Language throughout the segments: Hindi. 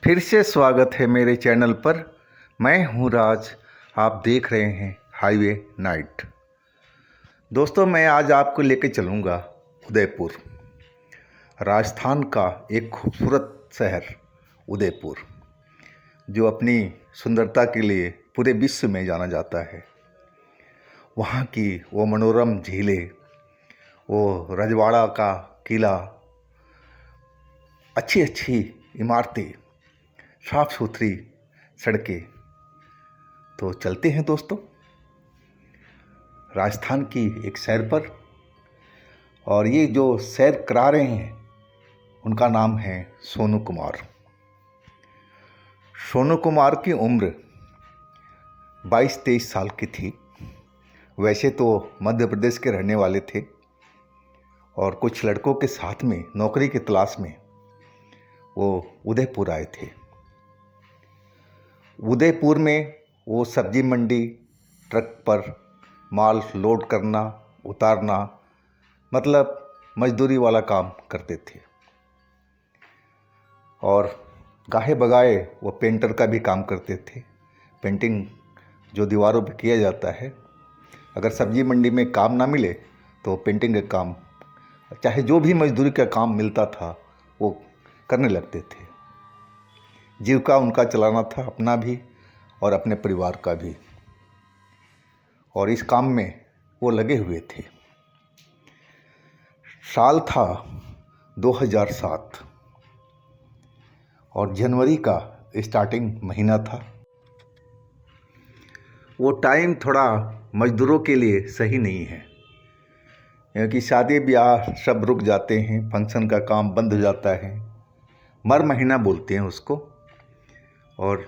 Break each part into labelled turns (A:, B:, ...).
A: फिर से स्वागत है मेरे चैनल पर। मैं हूं राज। आप देख रहे हैं हाईवे नाइट। दोस्तों, मैं आज आपको लेकर चलूँगा उदयपुर, राजस्थान का एक खूबसूरत शहर उदयपुर, जो अपनी सुंदरता के लिए पूरे विश्व में जाना जाता है। वहाँ की वो मनोरम झीलें, वो रजवाड़ा का किला, अच्छी अच्छी इमारतें, साफ सुथरी सड़कें। तो चलते हैं दोस्तों राजस्थान की एक सैर पर। और ये जो सैर करा रहे हैं उनका नाम है सोनू कुमार। सोनू कुमार की उम्र 22-23 साल की थी। वैसे तो मध्य प्रदेश के रहने वाले थे और कुछ लड़कों के साथ में नौकरी की तलाश में वो उदयपुर आए थे। उदयपुर में वो सब्जी मंडी ट्रक पर माल लोड करना, उतारना, मतलब मजदूरी वाला काम करते थे। और गाहे बगाए वो पेंटर का भी काम करते थे। पेंटिंग जो दीवारों पर किया जाता है, अगर सब्जी मंडी में काम ना मिले तो पेंटिंग का काम, चाहे जो भी मजदूरी का काम मिलता था वो करने लगते थे। जीविका उनका चलाना था, अपना भी और अपने परिवार का भी। और इस काम में वो लगे हुए थे। साल था 2007 और जनवरी का स्टार्टिंग महीना था। वो टाइम थोड़ा मजदूरों के लिए सही नहीं है, क्योंकि शादी ब्याह सब रुक जाते हैं, फंक्शन का काम बंद हो जाता है। मर महीना बोलते हैं उसको, और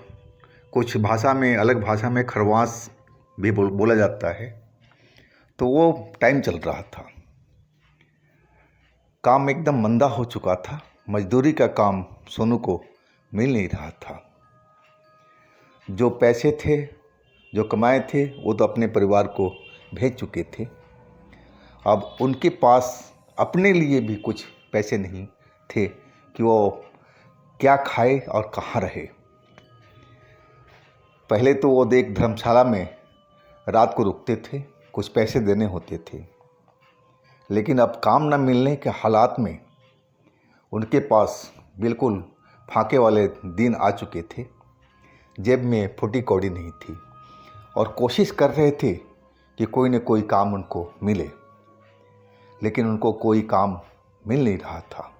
A: कुछ भाषा में, अलग भाषा में खरवास भी बोला जाता है। तो वो टाइम चल रहा था, काम एकदम मंदा हो चुका था। मजदूरी का काम सोनू को मिल नहीं रहा था। जो पैसे थे, जो कमाए थे, वो तो अपने परिवार को भेज चुके थे। अब उनके पास अपने लिए भी कुछ पैसे नहीं थे कि वो क्या खाए और कहाँ रहे। पहले तो वो एक धर्मशाला में रात को रुकते थे, कुछ पैसे देने होते थे। लेकिन अब काम न मिलने के हालात में उनके पास बिल्कुल फाके वाले दिन आ चुके थे। जेब में फूटी कौड़ी नहीं थी और कोशिश कर रहे थे कि कोई न कोई काम उनको मिले, लेकिन उनको कोई काम मिल नहीं रहा था।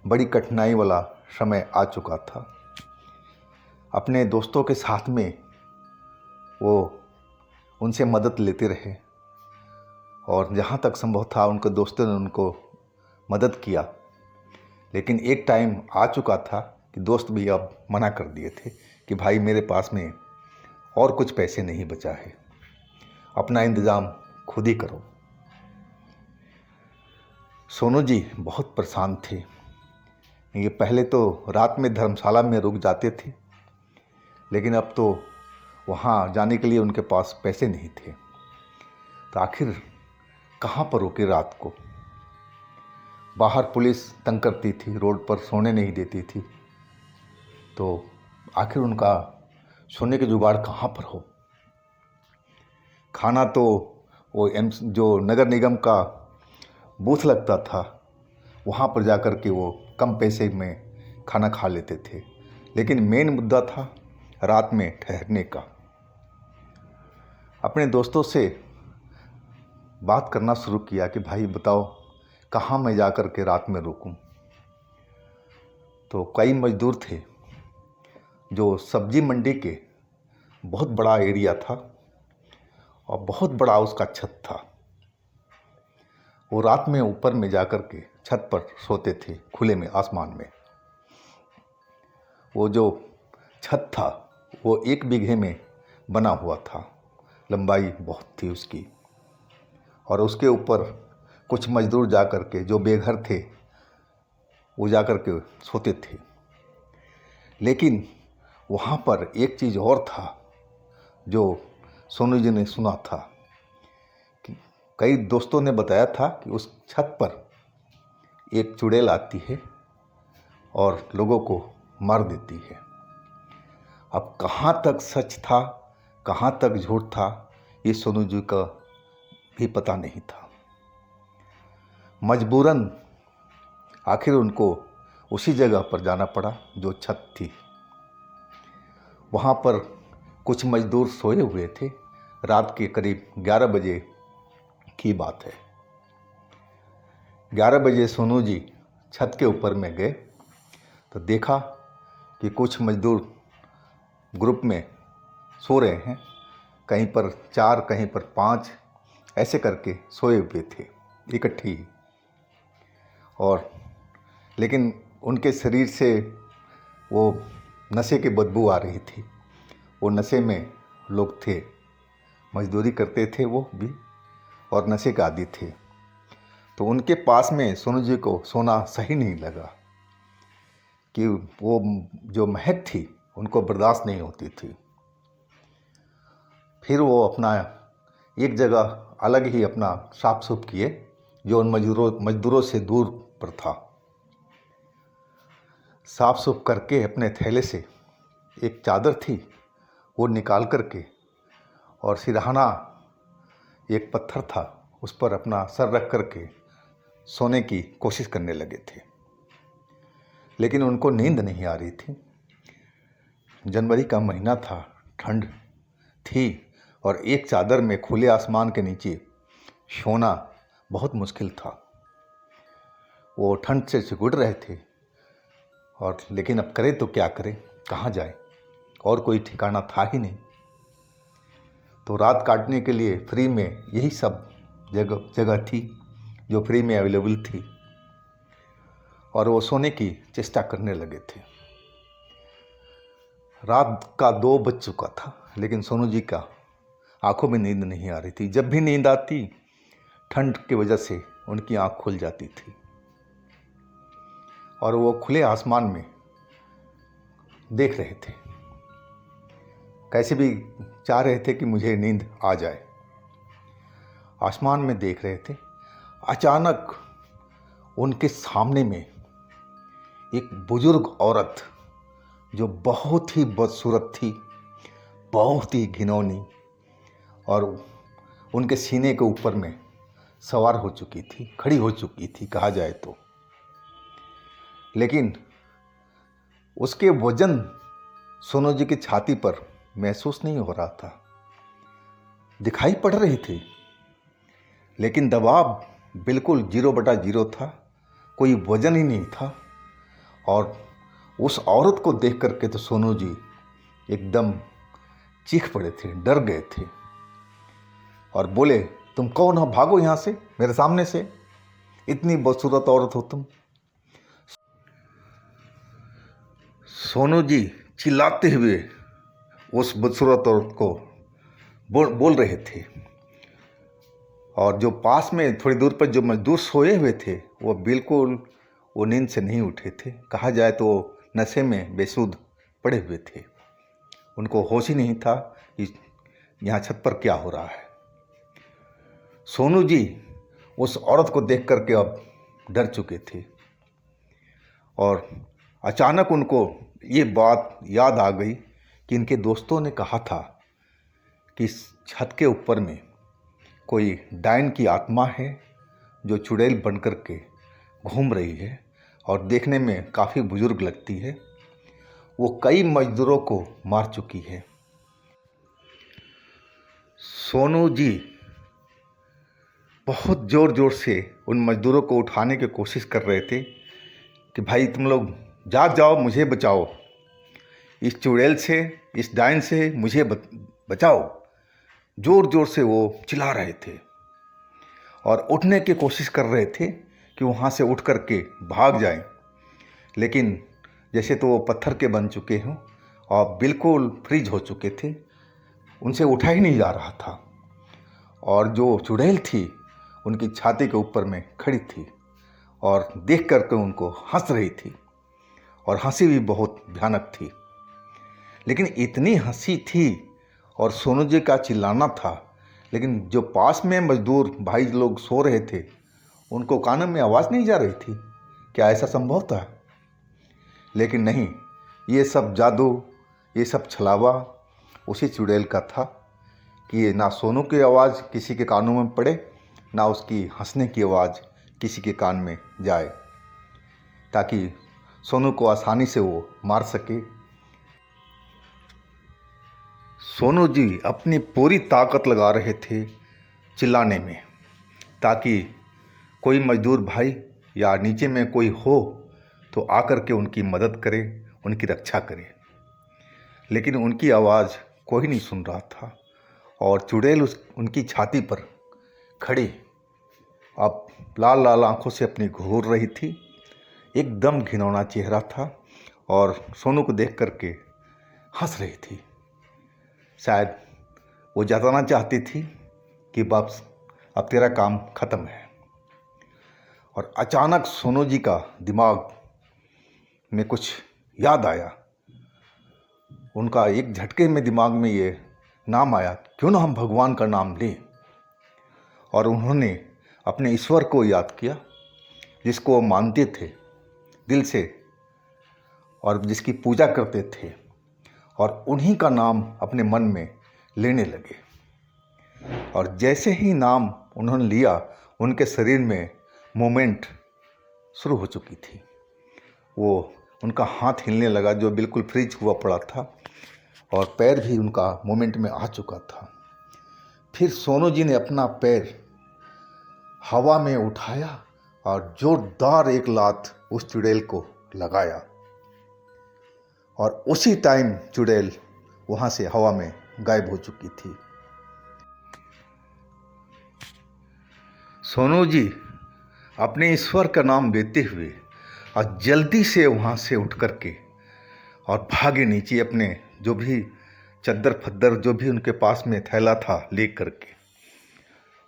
A: बड़ी कठिनाई वाला समय आ चुका था। अपने दोस्तों के साथ में वो उनसे मदद लेते रहे और जहाँ तक संभव था उनके दोस्तों ने उनको मदद किया। लेकिन एक टाइम आ चुका था कि दोस्त भी अब मना कर दिए थे कि भाई, मेरे पास में और कुछ पैसे नहीं बचा है, अपना इंतज़ाम खुद ही करो। सोनू जी बहुत परेशान थे। ये पहले तो रात में धर्मशाला में रुक जाते थे, लेकिन अब तो वहाँ जाने के लिए उनके पास पैसे नहीं थे। तो आखिर कहाँ पर रुके रात को? बाहर पुलिस तंग करती थी, रोड पर सोने नहीं देती थी। तो आखिर उनका सोने के जुगाड़ कहाँ पर हो? खाना तो वो जो नगर निगम का बूथ लगता था, वहाँ पर जाकर के वो कम पैसे में खाना खा लेते थे। लेकिन मेन मुद्दा था रात में ठहरने का। अपने दोस्तों से बात करना शुरू किया कि भाई बताओ, कहाँ मैं जाकर के रात में रुकूं? तो कई मजदूर थे जो सब्जी मंडी के, बहुत बड़ा एरिया था और बहुत बड़ा उसका छत था। वो रात में ऊपर में जाकर के छत पर सोते थे, खुले में आसमान में। वो जो छत था वो 1 बीघे में बना हुआ था, लंबाई बहुत थी उसकी। और उसके ऊपर कुछ मजदूर जाकर के, जो बेघर थे, वो जाकर के सोते थे। लेकिन वहाँ पर एक चीज़ और था जो सोनू जी ने सुना था कि कई दोस्तों ने बताया था कि उस छत पर एक चुड़ैल आती है और लोगों को मार देती है। अब कहाँ तक सच था, कहाँ तक झूठ था, ये सोनू जी का भी पता नहीं था। मजबूरन आखिर उनको उसी जगह पर जाना पड़ा जो छत थी। वहाँ पर कुछ मजदूर सोए हुए थे। रात के करीब 11 बजे की बात है। 11 बजे सोनू जी छत के ऊपर में गए तो देखा कि कुछ मजदूर ग्रुप में सो रहे हैं। कहीं पर 4, कहीं पर 5 ऐसे करके सोए हुए थे इकट्ठे ही। और लेकिन उनके शरीर से वो नशे की बदबू आ रही थी। वो नशे में लोग थे, मजदूरी करते थे वो भी, और नशे के आदी थे। तो उनके पास में सोनू जी को सोना सही नहीं लगा कि वो जो महक थी उनको बर्दाश्त नहीं होती थी। फिर वो अपना एक जगह अलग ही अपना साफ सुफ किए जो उन मजदूरों से दूर पर था। साफ सुफ करके अपने थैले से एक चादर थी वो निकाल करके और सिरहाना एक पत्थर था उस पर अपना सर रख करके सोने की कोशिश करने लगे थे। लेकिन उनको नींद नहीं आ रही थी। जनवरी का महीना था, ठंड थी और एक चादर में खुले आसमान के नीचे सोना बहुत मुश्किल था। वो ठंड से सिकुड़ रहे थे और लेकिन अब करें तो क्या करें, कहाँ जाए, और कोई ठिकाना था ही नहीं। तो रात काटने के लिए फ्री में यही सब जगह थी जो फ्री में अवेलेबल थी और वो सोने की चेष्टा करने लगे थे। रात का 2 बज चुका था लेकिन सोनू जी का आंखों में नींद नहीं आ रही थी। जब भी नींद आती ठंड की वजह से उनकी आंख खुल जाती थी और वो खुले आसमान में देख रहे थे, कैसे भी चाह रहे थे कि मुझे नींद आ जाए। आसमान में देख रहे थे। अचानक उनके सामने में एक बुजुर्ग औरत जो बहुत ही बदसूरत थी, बहुत ही घिनौनी, और उनके सीने के ऊपर में सवार हो चुकी थी, खड़ी हो चुकी थी कहा जाए तो। लेकिन उसके वजन सोनू जी की छाती पर महसूस नहीं हो रहा था। दिखाई पड़ रही थी लेकिन दबाव बिल्कुल 0/0 था, कोई वजन ही नहीं था। और उस औरत को देख करके तो सोनू जी एकदम चीख पड़े थे, डर गए थे और बोले, तुम कौन हो, भागो यहाँ से, मेरे सामने से, इतनी बदसूरत औरत हो तुम। सोनू जी चिल्लाते हुए उस बदसूरत औरत को बोल रहे थे और जो पास में थोड़ी दूर पर जो मजदूर सोए हुए थे वो बिल्कुल वो नींद से नहीं उठे थे। कहा जाए तो नशे में बेसुध पड़े हुए थे। उनको होश ही नहीं था कि यहाँ छत पर क्या हो रहा है। सोनू जी उस औरत को देख करके अब डर चुके थे और अचानक उनको ये बात याद आ गई कि इनके दोस्तों ने कहा था कि इस छत के ऊपर में कोई डायन की आत्मा है जो चुड़ैल बन कर के घूम रही है और देखने में काफ़ी बुजुर्ग लगती है। वो कई मजदूरों को मार चुकी है। सोनू जी बहुत ज़ोर ज़ोर से उन मजदूरों को उठाने की कोशिश कर रहे थे कि भाई तुम लोग जाग जाओ, मुझे बचाओ, इस चुड़ैल से, इस डायन से मुझे बचाओ। ज़ोर ज़ोर से वो चिल्ला रहे थे और उठने की कोशिश कर रहे थे कि वहाँ से उठ कर के भाग जाएं। लेकिन जैसे तो वो पत्थर के बन चुके हों और बिल्कुल फ्रीज हो चुके थे, उनसे उठा ही नहीं जा रहा था। और जो चुड़ैल थी उनकी छाती के ऊपर में खड़ी थी और देख करके उनको हंस रही थी और हंसी भी बहुत भयानक थी। लेकिन इतनी हंसी थी और सोनू जी का चिल्लाना था, लेकिन जो पास में मजदूर भाई लोग सो रहे थे उनको कानों में आवाज़ नहीं जा रही थी। क्या ऐसा संभव था? लेकिन नहीं, ये सब जादू, ये सब छलावा उसी चुड़ैल का था कि ये ना सोनू की आवाज़ किसी के कानों में पड़े, ना उसकी हंसने की आवाज़ किसी के कान में जाए, ताकि सोनू को आसानी से वो मार सके। सोनू जी अपनी पूरी ताकत लगा रहे थे चिल्लाने में, ताकि कोई मजदूर भाई या नीचे में कोई हो तो आकर के उनकी मदद करे, उनकी रक्षा करे। लेकिन उनकी आवाज़ कोई नहीं सुन रहा था और चुड़ैल उनकी छाती पर खड़ी अब लाल लाल आंखों से अपनी घूर रही थी। एकदम घिनौना चेहरा था और सोनू को देख करके हंस रही थी। शायद वो जताना चाहती थी कि बस अब तेरा काम ख़त्म है। और अचानक सोनू जी का दिमाग में कुछ याद आया। उनका एक झटके में दिमाग में ये नाम आया, क्यों ना हम भगवान का नाम लें। और उन्होंने अपने ईश्वर को याद किया, जिसको वो मानते थे दिल से और जिसकी पूजा करते थे, और उन्हीं का नाम अपने मन में लेने लगे। और जैसे ही नाम उन्होंने लिया, उनके शरीर में मूवमेंट शुरू हो चुकी थी। वो उनका हाथ हिलने लगा जो बिल्कुल फ्रीज हुआ पड़ा था, और पैर भी उनका मूवमेंट में आ चुका था। फिर सोनू जी ने अपना पैर हवा में उठाया और जोरदार एक लात उस चुड़ैल को लगाया, और उसी टाइम चुड़ैल वहाँ से हवा में गायब हो चुकी थी। सोनू जी अपने ईश्वर का नाम लेते हुए और जल्दी से वहाँ से उठ कर के और भागे नीचे, अपने जो भी चद्दर फद्दर जो भी उनके पास में थैला था ले करके,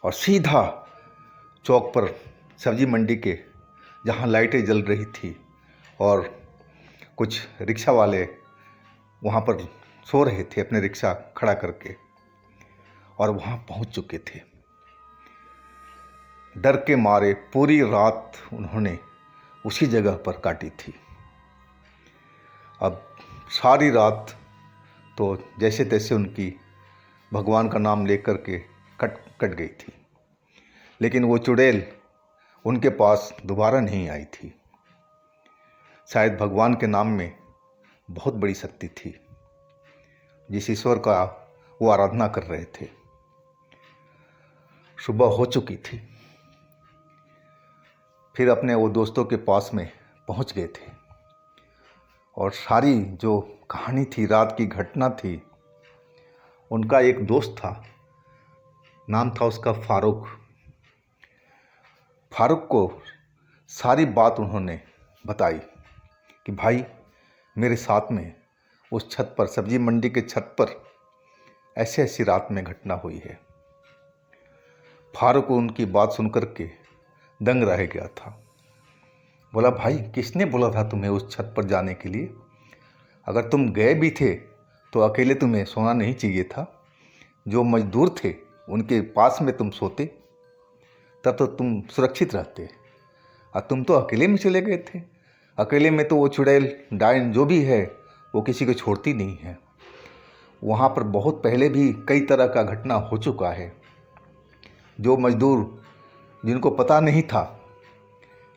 A: और सीधा चौक पर सब्जी मंडी के जहाँ लाइटें जल रही थी और कुछ रिक्शा वाले वहाँ पर सो रहे थे अपने रिक्शा खड़ा करके, और वहाँ पहुँच चुके थे। डर के मारे पूरी रात उन्होंने उसी जगह पर काटी थी। अब सारी रात तो जैसे तैसे उनकी भगवान का नाम लेकर के कट गई थी, लेकिन वो चुड़ैल उनके पास दोबारा नहीं आई थी। शायद भगवान के नाम में बहुत बड़ी शक्ति थी, जिस ईश्वर का वो आराधना कर रहे थे। सुबह हो चुकी थी। फिर अपने वो दोस्तों के पास में पहुंच गए थे, और सारी जो कहानी थी, रात की घटना थी, उनका एक दोस्त था, नाम था उसका फारूक। फारूक को सारी बात उन्होंने बताई कि भाई मेरे साथ में उस छत पर, सब्जी मंडी के छत पर ऐसे ऐसी रात में घटना हुई है। फारूक उनकी बात सुनकर के दंग रह गया था। बोला, भाई किसने बोला था तुम्हें उस छत पर जाने के लिए? अगर तुम गए भी थे तो अकेले तुम्हें सोना नहीं चाहिए था। जो मजदूर थे उनके पास में तुम सोते, तब तो तुम सुरक्षित रहते। और तुम तो अकेले में चले गए थे। अकेले में तो वो चुड़ैल डायन जो भी है वो किसी को छोड़ती नहीं है। वहाँ पर बहुत पहले भी कई तरह का घटना हो चुका है। जो मजदूर जिनको पता नहीं था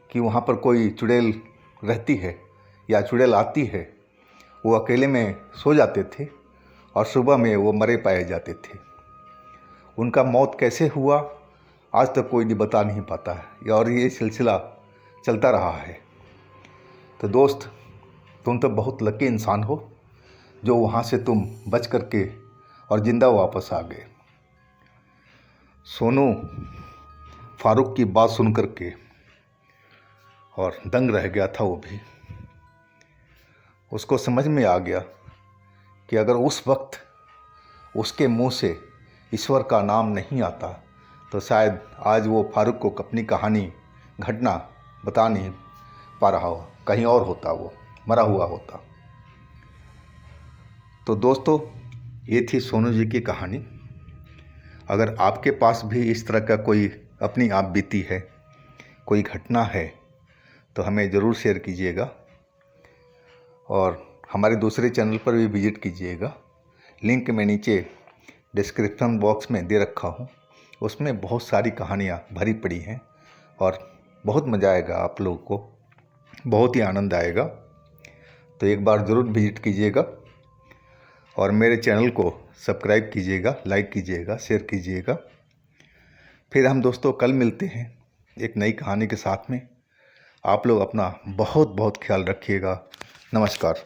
A: कि वहाँ पर कोई चुड़ैल रहती है या चुड़ैल आती है, वो अकेले में सो जाते थे और सुबह में वो मरे पाए जाते थे। उनका मौत कैसे हुआ आज तक कोई भी बता नहीं पाता है, और ये सिलसिला चलता रहा है। तो दोस्त, तुम तो बहुत लकी इंसान हो जो वहाँ से तुम बच करके और ज़िंदा वापस आ गए। सोनू फारूक की बात सुन कर के और दंग रह गया था। वो भी, उसको समझ में आ गया कि अगर उस वक्त उसके मुंह से ईश्वर का नाम नहीं आता तो शायद आज वो फारूक को अपनी कहानी, घटना बता नहीं पा रहा हो, कहीं और होता, वो मरा हुआ होता। तो दोस्तों, ये थी सोनू जी की कहानी। अगर आपके पास भी इस तरह का कोई अपनी आप बीती है, कोई घटना है, तो हमें ज़रूर शेयर कीजिएगा। और हमारे दूसरे चैनल पर भी विजिट कीजिएगा। लिंक मैं नीचे डिस्क्रिप्शन बॉक्स में दे रखा हूँ। उसमें बहुत सारी कहानियाँ भरी पड़ी हैं और बहुत मज़ा आएगा, आप लोगों को बहुत ही आनंद आएगा। तो एक बार ज़रूर विजिट कीजिएगा और मेरे चैनल को सब्सक्राइब कीजिएगा, लाइक कीजिएगा, शेयर कीजिएगा। फिर हम दोस्तों कल मिलते हैं एक नई कहानी के साथ में। आप लोग अपना बहुत बहुत ख्याल रखिएगा। नमस्कार।